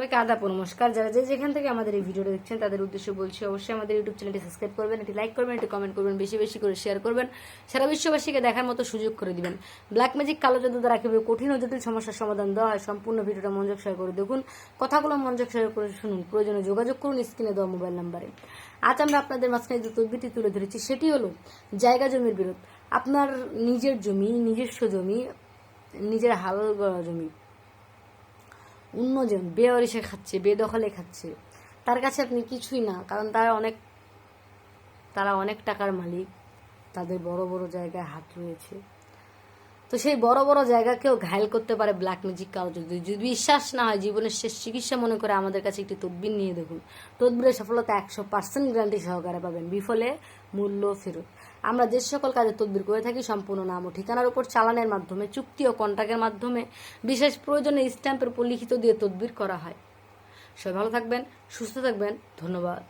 সবাইকে আদাব নমস্কার। যারা যেখান থেকে আমাদের এই ভিডিওটা দেখছেন তাদের উদ্দেশ্যে বলছি, অবশ্যই আমাদের ইউটিউব চ্যানেলটি সাবস্ক্রাইব করবেন, একটি লাইক করবেন, একটি কমেন্ট করবেন, বেশি বেশি করে শেয়ার করবেন, সারা বিশ্ববাসীকে দেখার মতো সুযোগ করে দিবেন। ব্ল্যাক ম্যাজিক কালো জাদু দ্বারা কিভাবে কঠিন ও জটিল সমস্যার সমাধান দেওয়া হয়, সম্পূর্ণ ভিডিওটা মনোযোগ সহকারে করে দেখুন, কথাগুলো মনোযোগ সহকারে করে শুনুন, প্রয়োজনে যোগাযোগ করুন স্ক্রিনে দেওয়া মোবাইল নাম্বারে। আজ আমরা আপনাদের মাঝখানে যে তদবিরটি তুলে ধরেছি সেটি হলো জায়গা জমির বিরোধ। আপনার নিজের জমি, নিজস্ব জমি, নিজের হাল গড়া জমি অন্যজন বেওয়ারিশে খাচ্ছে, বেদখলে খাচ্ছে, তার কাছে আপনি কিছুই না, কারণ তারা অনেক টাকার মালিক, তাদের বড় বড় জায়গায় হাত রয়েছে। তো সেই বড় বড় জায়গাকেও ঘায়েল করতে পারে ব্ল্যাক ম্যাজিক কালো জাদু। যদি বিশ্বাস না হয়, জীবনের শেষ চিকিৎসা মনে করে আমাদের কাছে একটি তদবির নিয়ে দেখুন। তদবিরের সফলতা 100% গ্যারান্টি সহকারে পাবেন, বিফলে মূল্য ফেরত। আমরা যে সকল কাজে তদবির করে থাকি সম্পূর্ণ নাম ও ঠিকানার উপর চালানের মাধ্যমে, চুক্তি ও কন্ট্রাক্টের মাধ্যমে, বিশেষ প্রয়োজনে স্ট্যাম্পের উপর লিখিত দিয়ে তদবির করা হয়। সবাই ভালো থাকবেন, সুস্থ থাকবেন, ধন্যবাদ।